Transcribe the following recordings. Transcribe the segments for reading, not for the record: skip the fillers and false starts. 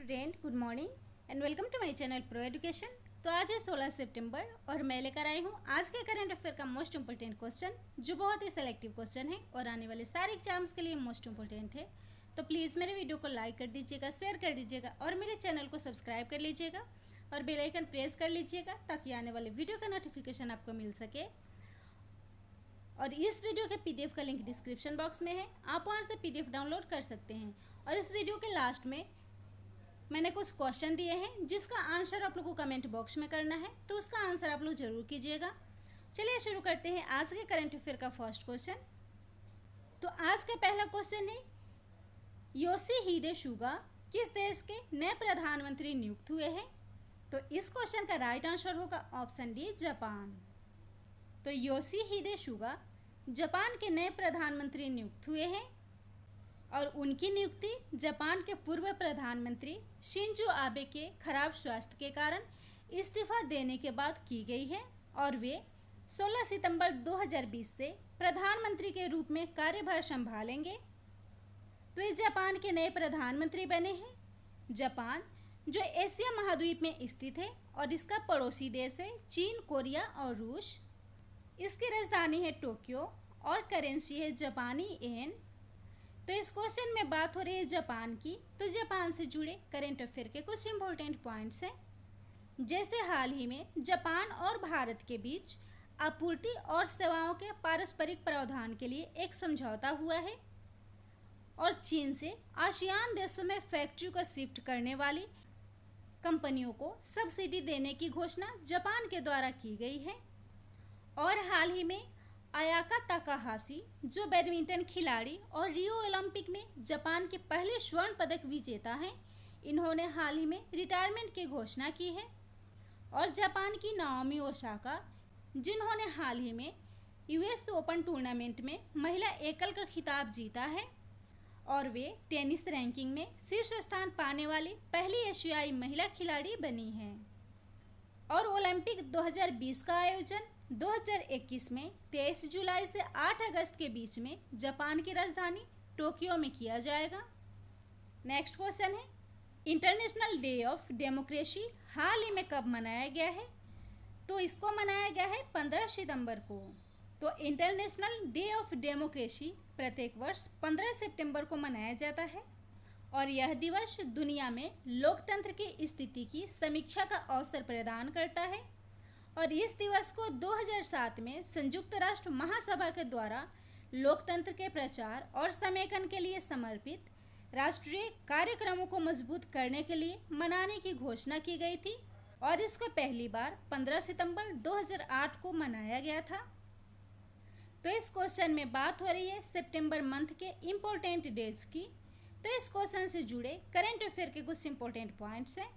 Student, good morning and welcome to my channel pro education. तो आज है 16 सितंबर और मैं लेकर आई हूँ आज के करंट अफेयर का मोस्ट इंपॉर्टेंट क्वेश्चन, जो बहुत ही सेलेक्टिव क्वेश्चन है और आने वाले सारे एग्जाम्स के लिए मोस्ट इंपॉर्टेंट है। तो प्लीज़ मेरे वीडियो को लाइक कर दीजिएगा, शेयर कर दीजिएगा और मेरे चैनल को सब्सक्राइब कर लीजिएगा और बेल आइकन प्रेस कर लीजिएगा ताकि आने वाले वीडियो का नोटिफिकेशन आपको मिल सके। और इस वीडियो के पीडीएफ का लिंक डिस्क्रिप्शन बॉक्स में है, आप वहाँ से पीडीएफ डाउनलोड कर सकते हैं। और इस वीडियो के लास्ट में मैंने कुछ क्वेश्चन दिए हैं जिसका आंसर आप लोग को कमेंट बॉक्स में करना है, तो उसका आंसर आप लोग जरूर कीजिएगा। चलिए शुरू करते हैं आज के करंट अफेयर का फर्स्ट क्वेश्चन। तो आज का पहला क्वेश्चन है, योशिहिदे सुगा किस देश के नए प्रधानमंत्री नियुक्त हुए हैं? तो इस क्वेश्चन का राइट आंसर होगा ऑप्शन डी, जापान। तो योशिहिदे सुगा जापान के नए प्रधानमंत्री नियुक्त हुए हैं और उनकी नियुक्ति जापान के पूर्व प्रधानमंत्री शिंजो आबे के खराब स्वास्थ्य के कारण इस्तीफा देने के बाद की गई है और वे 16 सितंबर 2020 से प्रधानमंत्री के रूप में कार्यभार संभालेंगे। तो ये जापान के नए प्रधानमंत्री बने हैं। जापान जो एशिया महाद्वीप में स्थित है और इसका पड़ोसी देश है चीन, कोरिया और रूस। इसकी राजधानी है टोक्यो और करेंसी है जापानी येन। तो इस क्वेश्चन में बात हो रही है जापान की, तो जापान से जुड़े करंट अफेयर के कुछ इंपॉर्टेंट पॉइंट्स हैं। जैसे हाल ही में जापान और भारत के बीच आपूर्ति और सेवाओं के पारस्परिक प्रावधान के लिए एक समझौता हुआ है और चीन से आसियान देशों में फैक्ट्री को शिफ्ट करने वाली कंपनियों को सब्सिडी देने की घोषणा जापान के द्वारा की गई है। और हाल ही में अयाका ताकाहाशी जो बैडमिंटन खिलाड़ी और रियो ओलंपिक में जापान के पहले स्वर्ण पदक विजेता हैं, इन्होंने हाल ही में रिटायरमेंट की घोषणा की है। और जापान की नाओमी ओसाका जिन्होंने हाल ही में यूएस ओपन टूर्नामेंट में महिला एकल का खिताब जीता है और वे टेनिस रैंकिंग में शीर्ष स्थान पाने वाली पहली एशियाई महिला खिलाड़ी बनी हैं। और ओलंपिक 2020 का आयोजन 2021 में 23 जुलाई से 8 अगस्त के बीच में जापान की राजधानी टोक्यो में किया जाएगा। नेक्स्ट क्वेश्चन है, इंटरनेशनल डे ऑफ डेमोक्रेसी हाल ही में कब मनाया गया है? तो इसको मनाया गया है 15 सितंबर को। तो इंटरनेशनल डे ऑफ डेमोक्रेसी प्रत्येक वर्ष 15 सितंबर को मनाया जाता है और यह दिवस दुनिया में लोकतंत्र की स्थिति की समीक्षा का अवसर प्रदान करता है। और इस दिवस को 2007 में संयुक्त राष्ट्र महासभा के द्वारा लोकतंत्र के प्रचार और समेकन के लिए समर्पित राष्ट्रीय कार्यक्रमों को मजबूत करने के लिए मनाने की घोषणा की गई थी और इसको पहली बार 15 सितंबर 2008 को मनाया गया था। तो इस क्वेश्चन में बात हो रही है सितंबर मंथ के इम्पोर्टेंट डेज की। तो इस क्वेश्चन से जुड़े करंट अफेयर के कुछ इंपॉर्टेंट पॉइंट्स हैं।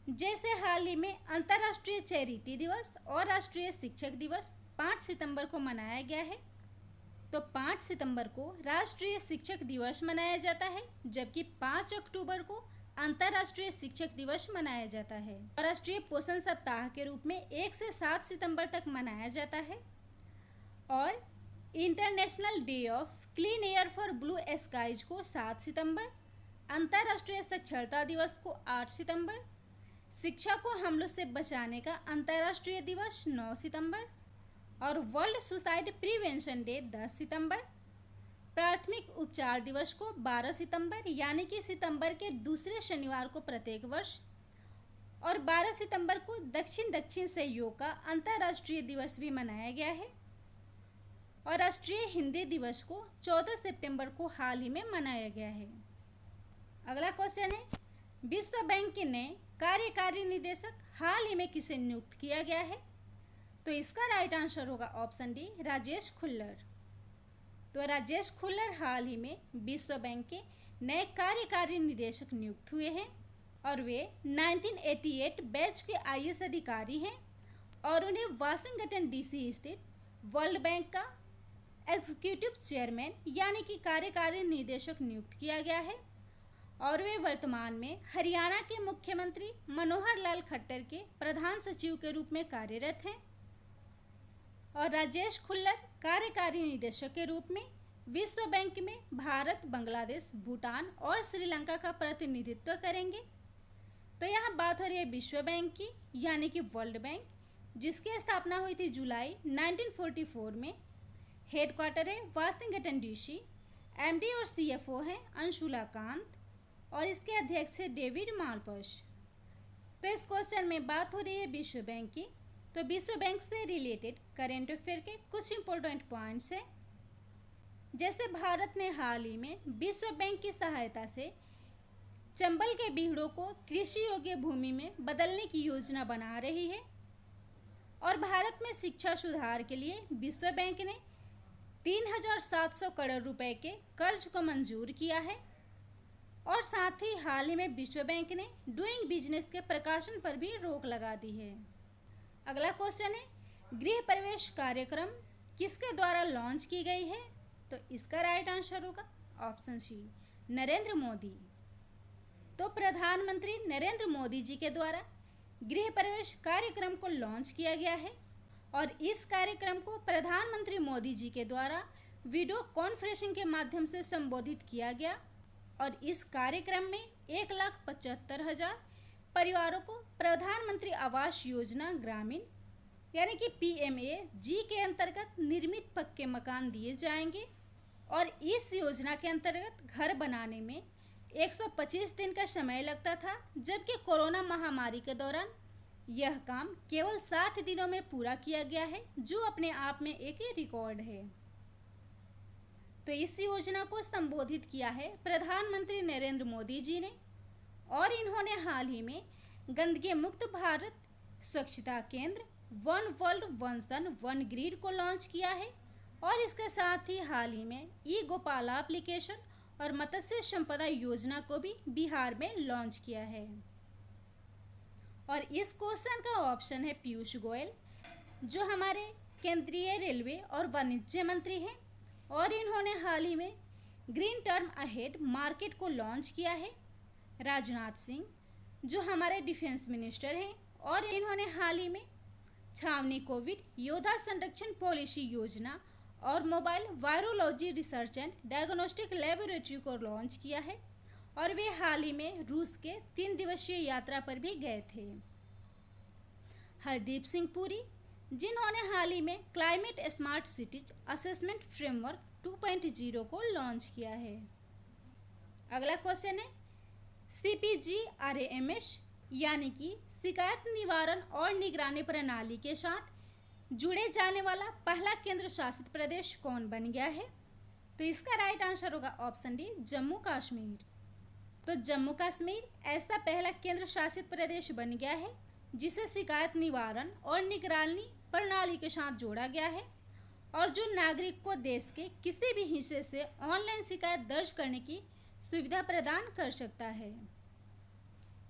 जैसे हाल ही में अंतर्राष्ट्रीय चैरिटी दिवस और राष्ट्रीय शिक्षक दिवस 5 सितंबर को मनाया गया है। तो 5 सितंबर को राष्ट्रीय शिक्षक दिवस मनाया जाता है, जबकि 5 अक्टूबर को अंतर्राष्ट्रीय शिक्षक दिवस मनाया जाता है। और राष्ट्रीय पोषण सप्ताह के रूप में 1 से 7 सितंबर तक मनाया जाता है। और international day of clean air for blue skies को 7 सितंबर, अंतर्राष्ट्रीय साक्षरता दिवस को 8 सितंबर, शिक्षा को हमलों से बचाने का अंतर्राष्ट्रीय दिवस 9 सितंबर और वर्ल्ड सुसाइड प्रिवेंशन डे 10 सितंबर, प्राथमिक उपचार दिवस को 12 सितंबर यानी कि सितंबर के दूसरे शनिवार को प्रत्येक वर्ष, और 12 सितंबर को दक्षिण सहयोग का अंतर्राष्ट्रीय दिवस भी मनाया गया है। और राष्ट्रीय हिंदी दिवस को 14 सितंबर को हाल ही में मनाया गया है। अगला क्वेश्चन है, विश्व बैंक के नए कार्यकारी निदेशक हाल ही में किसे नियुक्त किया गया है? तो इसका राइट आंसर होगा ऑप्शन डी, राजेश खुल्लर। तो राजेश खुल्लर हाल ही में विश्व बैंक के नए कार्यकारी निदेशक नियुक्त हुए हैं और वे 1988 बैच के आईएएस अधिकारी हैं और उन्हें वाशिंगटन डीसी स्थित वर्ल्ड बैंक का एग्जीक्यूटिव चेयरमैन यानी कि कार्यकारी निदेशक नियुक्त किया गया है और वे वर्तमान में हरियाणा के मुख्यमंत्री मनोहर लाल खट्टर के प्रधान सचिव के रूप में कार्यरत हैं। और राजेश खुल्लर कार्यकारी निदेशक के रूप में विश्व बैंक में भारत, बांग्लादेश, भूटान और श्रीलंका का प्रतिनिधित्व करेंगे। तो यहाँ बात हो रही है विश्व बैंक की, यानी कि वर्ल्ड बैंक, जिसकी स्थापना हुई थी जुलाई 1944 में। हेडक्वार्टर है वाशिंगटन डीसी। एमडी और सीएफओ हैं अंशुला कांत और इसके अध्यक्ष है डेविड मालपस। तो इस क्वेश्चन में बात हो रही है विश्व बैंक की। तो विश्व बैंक से रिलेटेड करेंट अफेयर के कुछ इंपॉर्टेंट पॉइंट्स हैं, जैसे भारत ने हाल ही में विश्व बैंक की सहायता से चंबल के बीहड़ों को कृषि योग्य भूमि में बदलने की योजना बना रही है। और भारत में शिक्षा सुधार के लिए विश्व बैंक ने 3,700 करोड़ रुपए के कर्ज को मंजूर किया है। और साथ ही हाल ही में विश्व बैंक ने डूइंग बिजनेस के प्रकाशन पर भी रोक लगा दी है। अगला क्वेश्चन है, गृह प्रवेश कार्यक्रम किसके द्वारा लॉन्च की गई है? तो इसका राइट आंसर होगा ऑप्शन सी, नरेंद्र मोदी। तो प्रधानमंत्री नरेंद्र मोदी जी के द्वारा गृह प्रवेश कार्यक्रम को लॉन्च किया गया है। और इस कार्यक्रम को प्रधानमंत्री मोदी जी के द्वारा वीडियो कॉन्फ्रेंसिंग के माध्यम से संबोधित किया गया। और इस कार्यक्रम में 1,75,000 परिवारों को प्रधानमंत्री आवास योजना ग्रामीण यानी कि PMAG के अंतर्गत निर्मित पक्के मकान दिए जाएंगे। और इस योजना के अंतर्गत घर बनाने में 125 दिन का समय लगता था, जबकि कोरोना महामारी के दौरान यह काम केवल 60 दिनों में पूरा किया गया है, जो अपने आप में एक रिकॉर्ड है। तो इस योजना को संबोधित किया है प्रधानमंत्री नरेंद्र मोदी जी ने। और इन्होंने हाल ही में गंदगी मुक्त भारत स्वच्छता केंद्र, one world one sun one grid को लॉन्च किया है। और इसके साथ ही हाल ही में ई गोपाला एप्लीकेशन और मत्स्य संपदा योजना को भी बिहार में लॉन्च किया है। और इस क्वेश्चन का ऑप्शन है पीयूष गोयल, जो हमारे केंद्रीय रेलवे और वाणिज्य मंत्री हैं। और इन्होंने हाल ही में ग्रीन टर्म अहेड मार्केट को लॉन्च किया है। राजनाथ सिंह, जो हमारे डिफेंस मिनिस्टर हैं, और इन्होंने हाल ही में छावनी कोविड योद्धा संरक्षण पॉलिसी योजना और mobile virology research and diagnostic laboratory को लॉन्च किया है। और वे हाल ही में रूस के 3 दिवसीय यात्रा पर भी गए थे। हरदीप सिंह पुरी, जिन्होंने हाल ही में climate smart cities assessment framework 2.0 को लॉन्च किया है। अगला क्वेश्चन है, CPGRAMS यानी कि शिकायत निवारण और निगरानी प्रणाली के साथ जुड़े जाने वाला पहला केंद्र शासित प्रदेश कौन बन गया है? तो इसका राइट आंसर होगा ऑप्शन डी, जम्मू कश्मीर। तो जम्मू कश्मीर ऐसा पहला केंद्र शासित प्रदेश बन गया है जिसे शिकायत निवारण और निगरानी प्रणाली के साथ जोड़ा गया है, और जो नागरिक को देश के किसी भी हिस्से से ऑनलाइन शिकायत दर्ज करने की सुविधा प्रदान कर सकता है।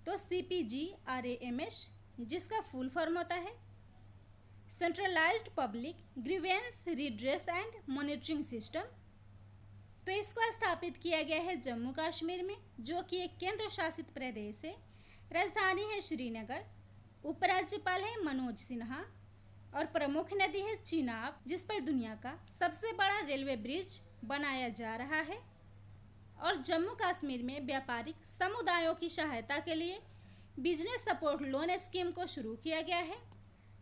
तो CPGRAMS, जिसका फुल फॉर्म होता है centralised public grievance redress and monitoring system, तो इसको स्थापित किया गया है जम्मू कश्मीर में, जो कि एक केंद्र शासित प्रदेश है। राजधानी है श्रीनगर, उपराज्यपाल है मनोज सिन्हा, और प्रमुख नदी है चिनाब, जिस पर दुनिया का सबसे बड़ा रेलवे ब्रिज बनाया जा रहा है। और जम्मू कश्मीर में व्यापारिक समुदायों की सहायता के लिए बिजनेस सपोर्ट लोन स्कीम को शुरू किया गया है।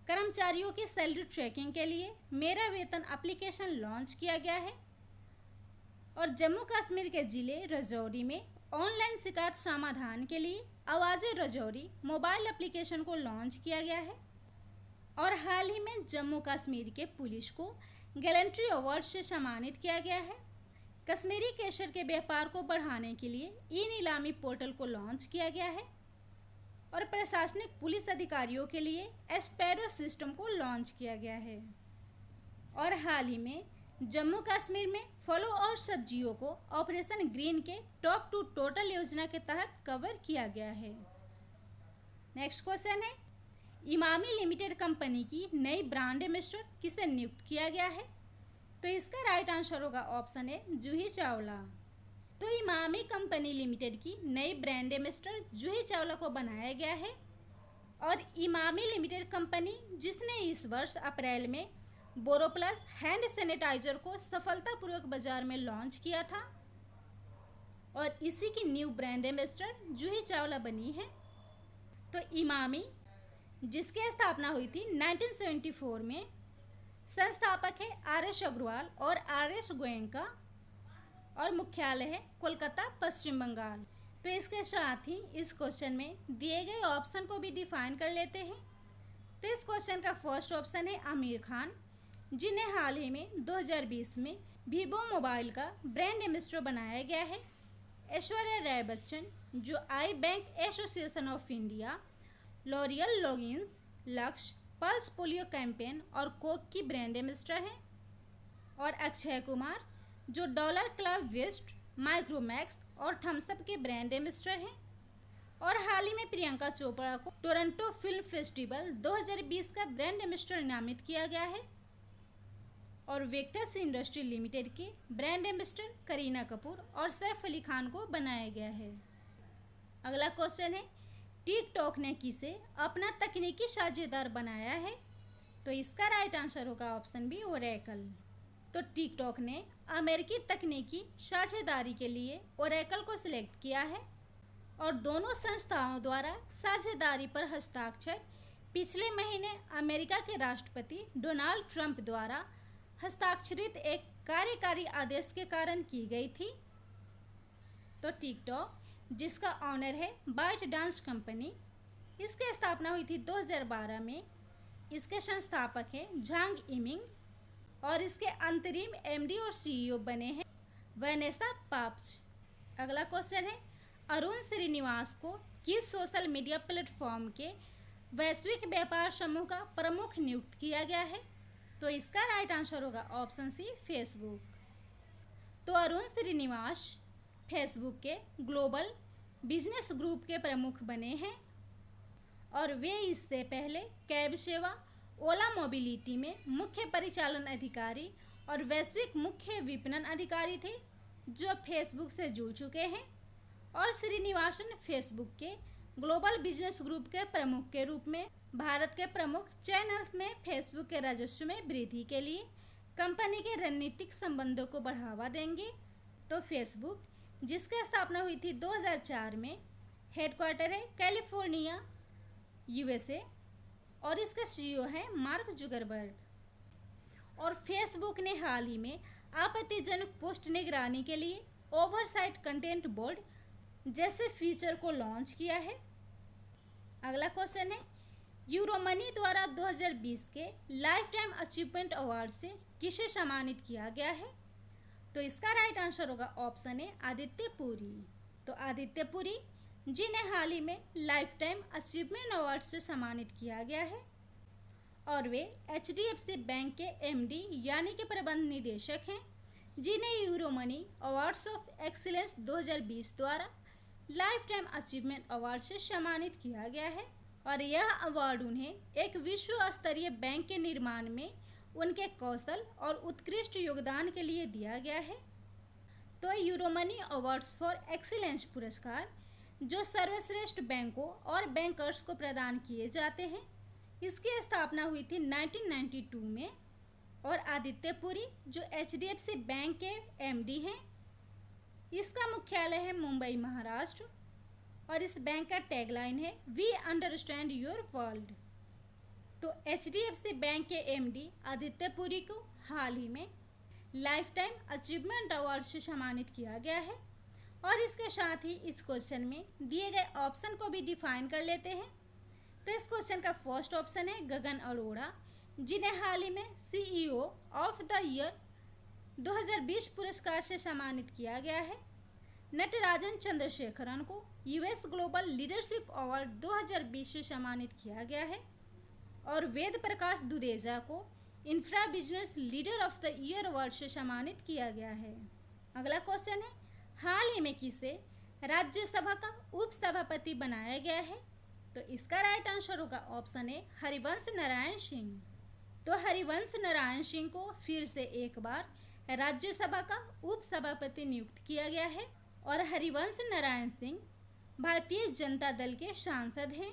कर्मचारियों की सैलरी ट्रैकिंग के लिए मेरा वेतन एप्लीकेशन लॉन्च किया गया है। और जम्मू कश्मीर के जिले रजौरी में ऑनलाइन शिकायत समाधान के लिए आवाज़ रजौरी मोबाइल एप्लीकेशन को लॉन्च किया गया है। और हाल ही में जम्मू कश्मीर के पुलिस को गैलेंट्री अवार्ड से सम्मानित किया गया है। कश्मीरी केसर के व्यापार को बढ़ाने के लिए ई नीलामी पोर्टल को लॉन्च किया गया है। और प्रशासनिक पुलिस अधिकारियों के लिए एस्पेरो सिस्टम को लॉन्च किया गया है। और हाल ही में जम्मू कश्मीर में फलों और सब्जियों को ऑपरेशन ग्रीन के टॉप 2 टोटल योजना के तहत कवर किया गया है। नेक्स्ट क्वेश्चन है, इमामी लिमिटेड कंपनी की नई ब्रांड एम्बेसडर किसे नियुक्त किया गया है? तो इसका राइट आंसर होगा ऑप्शन ए, जूही चावला। तो इमामी कंपनी लिमिटेड की नई ब्रांड एम्बेसडर जूही चावला को बनाया गया है। और इमामी लिमिटेड कंपनी, जिसने इस वर्ष अप्रैल में बोरोप्लस हैंड सैनिटाइजर को सफलतापूर्वक बाजार में लॉन्च किया था और इसी की new brand ambassador Juhi Chawla बनी है। तो इमामी, जिसकी स्थापना हुई थी 1974 में, संस्थापक है आर.एस. अग्रवाल और आर.एस. गोयनका और मुख्यालय है कोलकाता, पश्चिम बंगाल। तो इसके साथ ही इस क्वेश्चन में दिए गए ऑप्शन को भी डिफाइन कर लेते हैं। तो इस क्वेश्चन का फर्स्ट ऑप्शन है आमिर खान, जिन्हें हाल ही में 2020 में वीवो मोबाइल का ब्रांड एम्बेसडर बनाया गया है। ऐश्वर्या राय बच्चन, जो eye bank association of India, L'Oreal Longines, लक्ष्य, पल्स पोलियो कैंपेन और कोक की ब्रांड एम्बेसडर हैं। और अक्षय कुमार, जो डॉलर क्लब वेस्ट, माइक्रोमैक्स और थम्सअप के ब्रांड एम्बेसडर हैं। और हाल ही में प्रियंका चोपड़ा को टोरंटो फिल्म फेस्टिवल 2020 का ब्रांड एम्बेसडर नामित किया गया है। और वेक्टर्स इंडस्ट्री लिमिटेड के ब्रांड एम्बेसडर करीना कपूर और सैफ अली खान को बनाया गया है। अगला क्वेश्चन है, टिकटॉक ने किसे अपना तकनीकी साझेदार बनाया है? तो इसका राइट आंसर होगा ऑप्शन बी, ओरेकल। तो टिकटॉक ने अमेरिकी तकनीकी साझेदारी के लिए ओरेकल को सिलेक्ट किया है और दोनों संस्थाओं द्वारा साझेदारी पर हस्ताक्षर पिछले महीने अमेरिका के राष्ट्रपति डोनाल्ड ट्रंप द्वारा हस्ताक्षरित एक कार्यकारी आदेश के कारण की गई थी। तो टिकटॉक, जिसका ऑनर है बाइट डांस कंपनी, इसकी स्थापना हुई थी 2012 में। इसके संस्थापक हैं झांग इमिंग और इसके अंतरिम एमडी और सीईओ बने हैं वैनेसा पाप्स। अगला क्वेश्चन है, अरुण श्रीनिवास को किस सोशल मीडिया प्लेटफॉर्म के वैश्विक व्यापार समूह का प्रमुख नियुक्त किया गया है? तो इसका राइट आंसर होगा ऑप्शन सी, फेसबुक। तो अरुण श्रीनिवास फेसबुक के ग्लोबल बिजनेस ग्रुप के प्रमुख बने हैं और वे इससे पहले कैब सेवा ओला मोबिलिटी में मुख्य परिचालन अधिकारी और वैश्विक मुख्य विपणन अधिकारी थे, जो फेसबुक से जुड़ चुके हैं। और श्रीनिवासन फेसबुक के ग्लोबल बिजनेस ग्रुप के प्रमुख के रूप में भारत के प्रमुख चैनल्स में फेसबुक के राजस्व में वृद्धि के लिए कंपनी के रणनीतिक संबंधों को बढ़ावा देंगे। तो फेसबुक, जिसकी स्थापना हुई थी 2004 में, हेडक्वार्टर है कैलिफोर्निया, यूएसए और इसका सीईओ है मार्क जुकरबर्ग। और फेसबुक ने हाल ही में आपत्तिजनक पोस्ट निगरानी के लिए ओवरसाइट कंटेंट बोर्ड जैसे फीचर को लॉन्च किया है। अगला क्वेश्चन है, यूरोमनी द्वारा 2020 के लाइफ टाइम अचीवमेंट अवार्ड से किसे सम्मानित किया गया है? तो इसका राइट आंसर होगा ऑप्शन ए, आदित्य पुरी। तो आदित्य पुरी, जिन्हें हाल ही में लाइफ टाइम अचीवमेंट अवार्ड से सम्मानित किया गया है और वे एचडीएफसी बैंक के एमडी यानी कि प्रबंध निदेशक हैं, जिन्हें यूरोमनी अवार्ड्स ऑफ एक्सीलेंस 2020 द्वारा लाइफ टाइम अचीवमेंट अवार्ड से सम्मानित किया गया है। और यह अवार्ड उन्हें एक विश्व स्तरीय बैंक के निर्माण में उनके कौशल और उत्कृष्ट योगदान के लिए दिया गया है। तो यूरोमनी अवार्ड्स फॉर एक्सीलेंस पुरस्कार, जो सर्वश्रेष्ठ बैंकों और बैंकर्स को प्रदान किए जाते हैं, इसकी स्थापना हुई थी 1992 में। और आदित्य पुरी, जो एचडीएफसी बैंक के एमडी हैं, इसका मुख्यालय है मुंबई, महाराष्ट्र और इस बैंक का टैगलाइन है वी अंडरस्टैंड योर वर्ल्ड। तो एचडीएफसी बैंक के एमडी आदित्य पुरी को हाल ही में लाइफ टाइम अचीवमेंट अवार्ड से सम्मानित किया गया है। और इसके साथ ही इस क्वेश्चन में दिए गए ऑप्शन को भी डिफाइन कर लेते हैं। तो इस क्वेश्चन का फर्स्ट ऑप्शन है गगन अरोड़ा, जिन्हें हाल ही में सीईओ ऑफ द ईयर 2020 पुरस्कार से सम्मानित किया गया है। नटराजन चंद्रशेखरन को यूएस ग्लोबल लीडरशिप अवार्ड 2020 से सम्मानित किया गया है। और वेद प्रकाश दुदेजा को infra business leader of the year award से सम्मानित किया गया है। अगला क्वेश्चन है, हाल ही में किसे राज्यसभा का उपसभापति बनाया गया है? तो इसका राइट आंसर होगा ऑप्शन ए, हरिवंश नारायण सिंह। तो हरिवंश नारायण सिंह को फिर से एक बार राज्यसभा का उपसभापति नियुक्त किया गया है। और हरिवंश नारायण सिंह भारतीय जनता दल के सांसद हैं,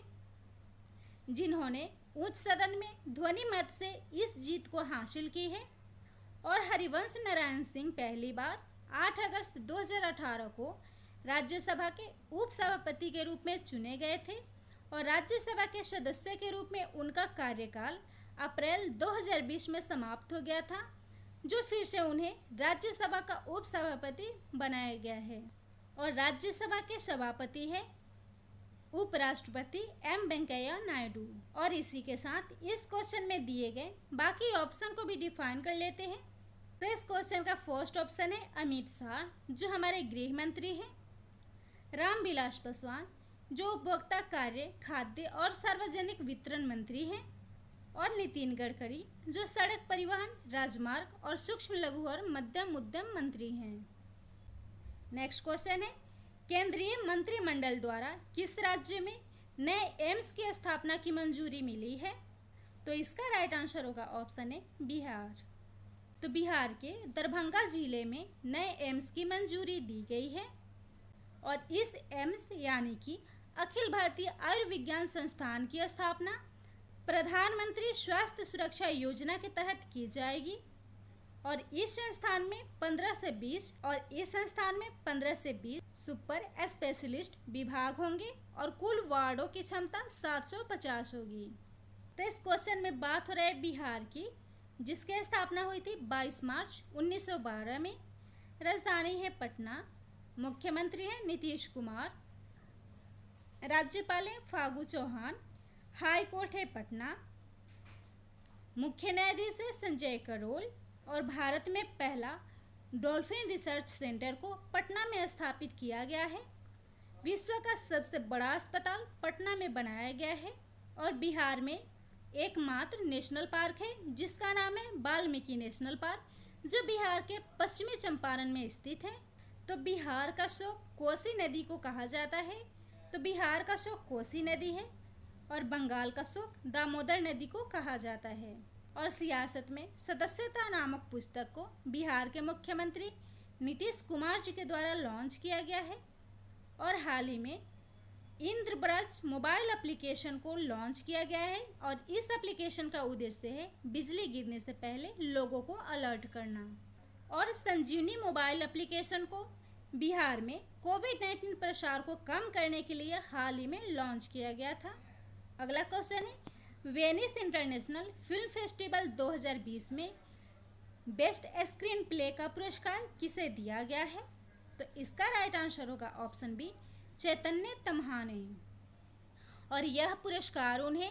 जिन्होंने उच्च सदन में ध्वनि मत से इस जीत को हासिल की है और हरिवंश नारायण सिंह पहली बार 8 अगस्त 2018 को राज्यसभा के उपसभापति के रूप में चुने गए थे और राज्यसभा के सदस्य के रूप में उनका कार्यकाल अप्रैल 2020 में समाप्त हो गया था, जो फिर से उन्हें राज्यसभा का उपसभापति बनाया गया है। और राज्यसभा के सभापति है उपराष्ट्रपति एम वेंकैया नायडू। और इसी के साथ इस क्वेश्चन में दिए गए बाकी ऑप्शन को भी डिफाइन कर लेते हैं। तो इस क्वेश्चन का फर्स्ट ऑप्शन है अमित शाह, जो हमारे गृह मंत्री हैं। रामविलास पासवान, जो उपभोक्ता कार्य, खाद्य और सार्वजनिक वितरण मंत्री हैं। और नितिन गडकरी, जो सड़क परिवहन, राजमार्ग और सूक्ष्म लघु और मध्यम उद्यम मंत्री हैं। नेक्स्ट क्वेश्चन है केंद्रीय मंत्रिमंडल द्वारा किस राज्य में नए एम्स की स्थापना की मंजूरी मिली है? तो इसका राइट आंसर होगा ऑप्शन है बिहार। तो बिहार के दरभंगा जिले में नए एम्स की मंजूरी दी गई है और इस एम्स यानी कि अखिल भारतीय आयुर्विज्ञान संस्थान की स्थापना प्रधानमंत्री स्वास्थ्य सुरक्षा योजना के तहत की जाएगी और इस संस्थान में 15 से 20 सुपर स्पेशलिस्ट विभाग होंगे और कुल वार्डों की क्षमता 750 होगी। तो इस क्वेश्चन में बात हो रही है बिहार की, जिसकी स्थापना हुई थी 22 मार्च 1912 में। राजधानी है पटना, मुख्यमंत्री है नीतीश कुमार, राज्यपाल है फागू चौहान, हाई कोर्ट है पटना, मुख्य न्यायाधीश है संजय करोल और भारत में पहला डॉल्फिन रिसर्च सेंटर को पटना में स्थापित किया गया है। विश्व का सबसे बड़ा अस्पताल पटना में बनाया गया है और बिहार में एकमात्र नेशनल पार्क है जिसका नाम है वाल्मीकि नेशनल पार्क, जो बिहार के पश्चिमी चंपारण में स्थित है। तो बिहार का शोक कोसी नदी को कहा जाता है, तो बिहार का शोक कोसी नदी है और बंगाल का शोक दामोदर नदी को कहा जाता है। और सियासत में सदस्यता नामक पुस्तक को बिहार के मुख्यमंत्री नीतीश कुमार जी के द्वारा लॉन्च किया गया है और हाल ही में इंद्रब्रज मोबाइल एप्लीकेशन को लॉन्च किया गया है और इस एप्लीकेशन का उद्देश्य है बिजली गिरने से पहले लोगों को अलर्ट करना। और संजीवनी मोबाइल एप्लीकेशन को बिहार में कोविड-19 प्रसार को कम करने के लिए हाल ही में लॉन्च किया गया था। अगला क्वेश्चन है वेनिस इंटरनेशनल फिल्म फेस्टिवल 2020 में बेस्ट स्क्रीन प्ले का पुरस्कार किसे दिया गया है? तो इसका राइट आंसर होगा ऑप्शन बी चैतन्य तम्हाने। और यह पुरस्कार उन्हें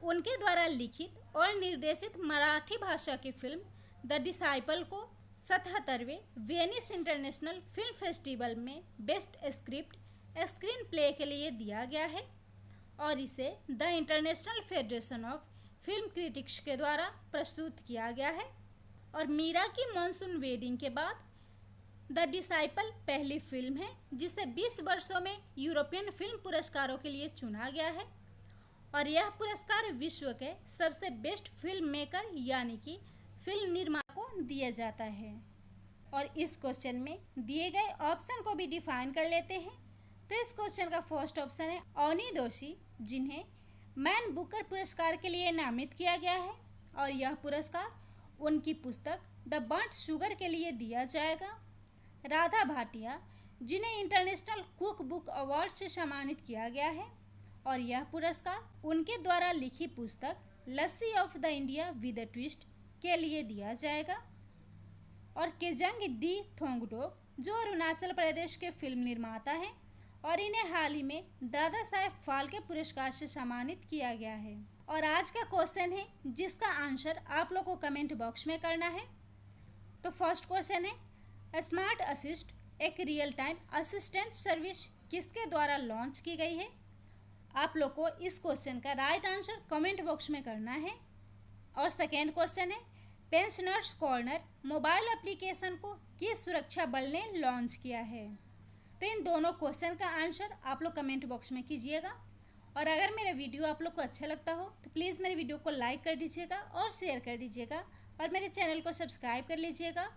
उनके द्वारा लिखित और निर्देशित मराठी भाषा की फिल्म द डिसाइपल को 77वें वेनिस इंटरनेशनल फिल्म फेस्टिवल में बेस्ट स्क्रिप्ट स्क्रीन प्ले के लिए दिया गया है और इसे the international federation of film critics के द्वारा प्रस्तुत किया गया है। और मीरा की मॉनसून वेडिंग के बाद द डिसाइपल पहली फिल्म है जिसे 20 वर्षों में यूरोपियन फिल्म पुरस्कारों के लिए चुना गया है और यह पुरस्कार विश्व के सबसे बेस्ट फिल्म मेकर यानी कि फिल्म निर्माता को दिया जाता है। और इस क्वेश्चन में दिए गए ऑप्शन को भी डिफाइन कर लेते हैं। तो इस क्वेश्चन का फर्स्ट ऑप्शन है अवनी दोषी, जिन्हें मैन बुकर पुरस्कार के लिए नामित किया गया है और यह पुरस्कार उनकी पुस्तक द बर्nt शुगर के लिए दिया जाएगा। राधा भाटिया, जिन्हें इंटरनेशनल कुक बुक अवार्ड से सम्मानित किया गया है और यह पुरस्कार उनके द्वारा लिखी पुस्तक lassi of the India with a twist के लिए दिया जाएगा। और केजंग डी थोंगडोक, जो अरुणाचल प्रदेश के फिल्म निर्माता हैं और इन्हें हाल ही में दादा साहेब फाल्के पुरस्कार से सम्मानित किया गया है। और आज का क्वेश्चन है जिसका आंसर आप लोग को कमेंट बॉक्स में करना है। तो फर्स्ट क्वेश्चन है स्मार्ट असिस्ट एक रियल टाइम असिस्टेंट सर्विस किसके द्वारा लॉन्च की गई है? आप लोग को इस क्वेश्चन का राइट आंसर कमेंट बॉक्स में करना है। और सेकेंड क्वेश्चन है पेंशनर्स कॉर्नर मोबाइल एप्लीकेशन को किस सुरक्षा बल ने लॉन्च किया है? तो इन दोनों क्वेश्चन का आंसर आप लोग कमेंट बॉक्स में कीजिएगा। और अगर मेरा वीडियो आप लोग को अच्छा लगता हो तो प्लीज़ मेरे वीडियो को लाइक कर दीजिएगा और शेयर कर दीजिएगा और मेरे चैनल को सब्सक्राइब कर लीजिएगा